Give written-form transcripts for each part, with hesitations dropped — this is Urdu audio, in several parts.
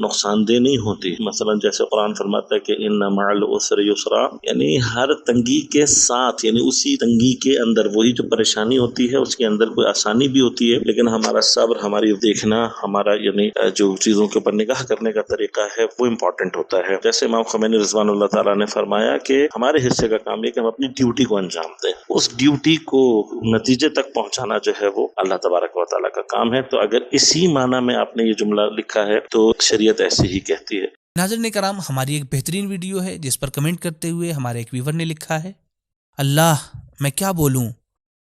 نقصان دہ نہیں ہوتی. مثلا جیسے قرآن فرماتا ہے کہ ان مع العسر یسرا، یعنی ہر تنگی کے ساتھ، یعنی اسی تنگی کے اندر وہی جو پریشانی ہوتی ہے اس کے اندر کوئی آسانی بھی ہوتی ہے، لیکن ہمارا صبر، ہماری دیکھنا، ہمارا یعنی جو چیزوں کے اوپر نگاہ کرنے کا طریقہ ہے وہ امپورٹنٹ ہوتا ہے. جیسے امام خمینی رضوان اللہ تعالیٰ نے فرمایا کہ ہمارے حصے کا کام یہ کہ ہم اپنی ڈیوٹی کو انجام دیں، اس ڈیوٹی کو نتیجے تک پہنچانا جو ہے وہ اللہ تبارک و تعالیٰ کا کام ہے. تو اگر اسی معنی میں آپ نے یہ جملہ لکھا ہے تو شریعت ایسے ہی کہتی ہے. ناظرین کرام، ہماری ایک بہترین ویڈیو ہے جس پر کمنٹ کرتے ہوئے ہمارے ایک ویور نے لکھا ہے، اللہ میں کیا بولوں،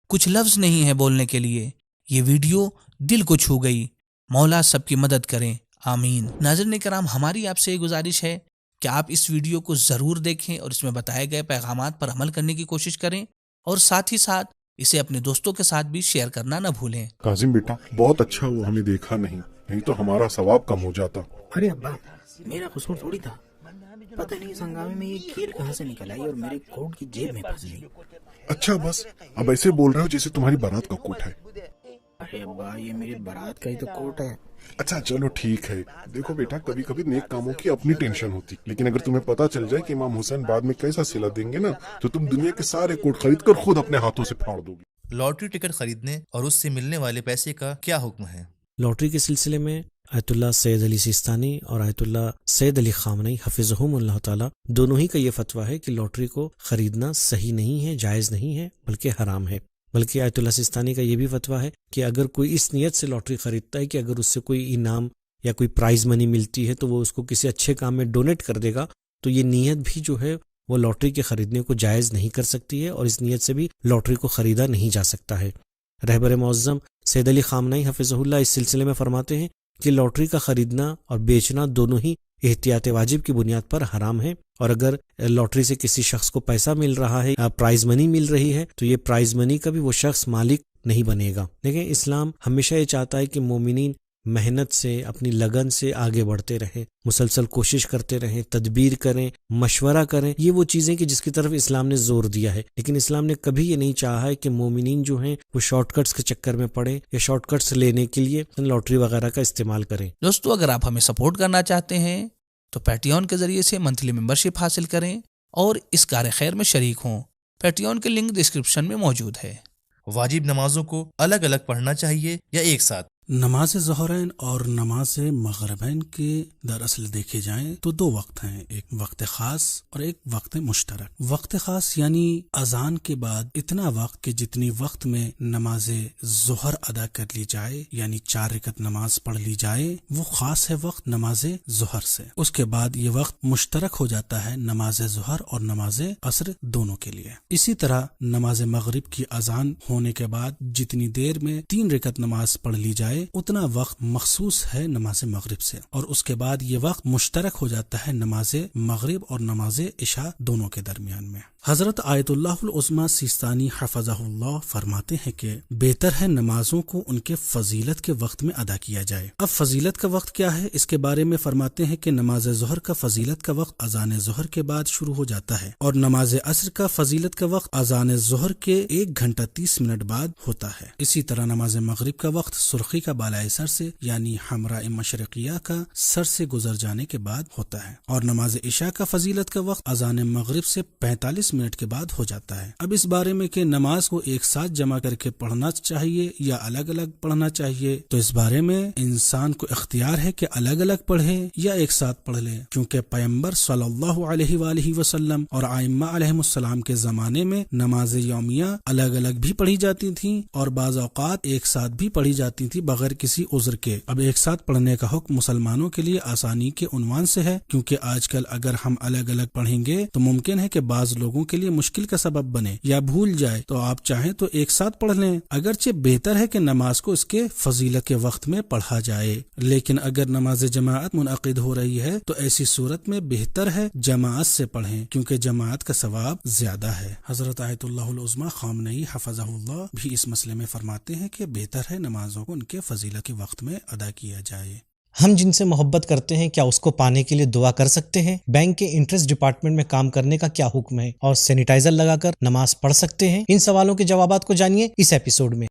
کچھ لفظ نہیں ہے بولنے کے لیے، یہ ویڈیو دل کو چھو گئی، مولا سب کی مدد کریں، آمین. ناظرین کرام، ہماری آپ سے یہ گزارش ہے کہ آپ اس ویڈیو کو ضرور دیکھیں اور اس میں بتائے گئے پیغامات پر عمل کرنے کی کوشش کریں، اور ساتھ ہی ساتھ اسے اپنے دوستوں کے ساتھ بھی شیئر کرنا نہ بھولیں. کاظم بیٹا بہت اچھا ہوا ہمیں دیکھا نہیں تو ہمارا ثواب کم ہو جاتا. ارے ابا، میرا قصور تھوڑی تھا، پتہ نہیں اس ہنگامے میں یہ کھیر کہاں سے نکل آئی اور میرے کوٹ کی جیب میں پھنس گئی. اچھا بس اب ایسے بول رہے ہو جیسے تمہاری بارات کا کوٹ ہے. ارے ابا، یہ میری بارات کا ہی تو کوٹ ہے. اچھا چلو ٹھیک ہے. دیکھو بیٹا، کبھی کبھی نیک کاموں کی اپنی ٹینشن ہوتی، لیکن اگر تمہیں پتا چل جائے کہ امام حسین بعد میں کیسا صلہ دیں گے نا، تو تم دنیا کے سارے کوٹ خرید کر خود اپنے ہاتھوں سے پھاڑ دو گی. لاٹری ٹکٹ خریدنے اور اس سے ملنے والے پیسے کا کیا حکم ہے؟ لاٹری کے سلسلے میں آیت اللہ سید علی سیستانی اور آیت اللہ سید علی خامنئی حفظہم اللہ تعالی دونوں ہی کا یہ فتویٰ ہے کہ لاٹری کو خریدنا صحیح نہیں ہے، جائز نہیں ہے، بلکہ حرام ہے. بلکہ آیت اللہ سیستانی کا یہ بھی فتویٰ ہے کہ اگر کوئی اس نیت سے لاٹری خریدتا ہے کہ اگر اس سے کوئی انعام یا کوئی پرائز منی ملتی ہے تو وہ اس کو کسی اچھے کام میں ڈونیٹ کر دے گا، تو یہ نیت بھی جو ہے وہ لاٹری کے خریدنے کو جائز نہیں کر سکتی ہے، اور اس نیت سے بھی لاٹری کو خریدا نہیں جا سکتا ہے. رہبر معظم سید علی خامنئی حفظہ اللہ اس سلسلے میں فرماتے ہیں کہ لاٹری کا خریدنا اور بیچنا دونوں ہی احتیاط واجب کی بنیاد پر حرام ہے، اور اگر لاٹری سے کسی شخص کو پیسہ مل رہا ہے، پرائز منی مل رہی ہے، تو یہ پرائز منی کا بھی وہ شخص مالک نہیں بنے گا. لیکن اسلام ہمیشہ یہ چاہتا ہے کہ مومنین محنت سے، اپنی لگن سے آگے بڑھتے رہیں، مسلسل کوشش کرتے رہیں، تدبیر کریں، مشورہ کریں. یہ وہ چیزیں کہ جس کی طرف اسلام نے زور دیا ہے، لیکن اسلام نے کبھی یہ نہیں چاہا ہے کہ مومنین جو ہیں وہ شارٹ کٹس کے چکر میں پڑیں یا شارٹ کٹس لینے کے لیے لاٹری وغیرہ کا استعمال کریں. دوستو، اگر آپ ہمیں سپورٹ کرنا چاہتے ہیں تو پیٹیون کے ذریعے سے منتھلی ممبرشپ حاصل کریں اور اس کار خیر میں شریک ہوں. پیٹیون کے لنک ڈسکرپشن میں موجود ہے. واجب نمازوں کو الگ الگ پڑھنا چاہیے یا ایک ساتھ؟ نماز ظہرین اور نماز مغربین کے دراصل دیکھے جائیں تو دو وقت ہیں، ایک وقت خاص اور ایک وقت مشترک. وقت خاص یعنی اذان کے بعد اتنا وقت کہ جتنی وقت میں نماز ظہر ادا کر لی جائے، یعنی 4 رکعت نماز پڑھ لی جائے، وہ خاص ہے وقت نماز ظہر سے. اس کے بعد یہ وقت مشترک ہو جاتا ہے نماز ظہر اور نماز عصر دونوں کے لیے. اسی طرح نماز مغرب کی اذان ہونے کے بعد جتنی دیر میں 3 رکعت نماز پڑھ لی جائے اتنا وقت مخصوص ہے نماز مغرب سے، اور اس کے بعد یہ وقت مشترک ہو جاتا ہے نماز مغرب اور نماز عشاء دونوں کے درمیان میں. حضرت آیت اللہ العظمی سیستانی حفظہ اللہ فرماتے ہیں کہ بہتر ہے نمازوں کو ان کے فضیلت کے وقت میں ادا کیا جائے. اب فضیلت کا وقت کیا ہے؟ اس کے بارے میں فرماتے ہیں کہ نماز ظہر کا فضیلت کا وقت اذان ظہر کے بعد شروع ہو جاتا ہے، اور نماز عصر کا فضیلت کا وقت اذان ظہر کے 1 گھنٹہ 30 منٹ بعد ہوتا ہے. اسی طرح نماز مغرب کا وقت سرخی کا بالائے سر سے یعنی حمراء مشرقیہ کا سر سے گزر جانے کے بعد ہوتا ہے، اور نماز عشاء کا فضیلت کا وقت اذان مغرب سے 45 منٹ کے بعد ہو جاتا ہے. اب اس بارے میں کہ نماز کو ایک ساتھ جمع کر کے پڑھنا چاہیے یا الگ الگ پڑھنا چاہیے، تو اس بارے میں انسان کو اختیار ہے کہ الگ الگ پڑھے یا ایک ساتھ پڑھ لے، کیونکہ پیغمبر صلی اللہ علیہ وآلہ وسلم اور ائمہ علیہم السلام کے زمانے میں نماز یومیہ الگ الگ بھی پڑھی جاتی تھیں اور بعض اوقات ایک ساتھ بھی پڑھی جاتی تھی بغیر کسی عذر کے. اب ایک ساتھ پڑھنے کا حکم مسلمانوں کے لیے آسانی کے عنوان سے ہے، کیونکہ آج کل اگر ہم الگ الگ پڑھیں گے تو ممکن ہے کہ بعض لوگوں کے لیے مشکل کا سبب بنے یا بھول جائے، تو آپ چاہیں تو ایک ساتھ پڑھ لیں. اگرچہ بہتر ہے کہ نماز کو اس کے فضیلت کے وقت میں پڑھا جائے، لیکن اگر نماز جماعت منعقد ہو رہی ہے تو ایسی صورت میں بہتر ہے جماعت سے پڑھیں، کیونکہ جماعت کا ثواب زیادہ ہے. حضرت آیت اللہ العظمی خامنئی حفظہ اللہ بھی اس مسئلے میں فرماتے ہیں کہ بہتر ہے نمازوں کو ان کے فضیلت کے وقت میں ادا کیا جائے. ہم جن سے محبت کرتے ہیں کیا اس کو پانے کے لیے دعا کر سکتے ہیں؟ بینک کے انٹرسٹ ڈپارٹمنٹ میں کام کرنے کا کیا حکم ہے؟ اور سینیٹائزر لگا کر نماز پڑھ سکتے ہیں؟ ان سوالوں کے جوابات کو جانیے اس ایپیسوڈ میں.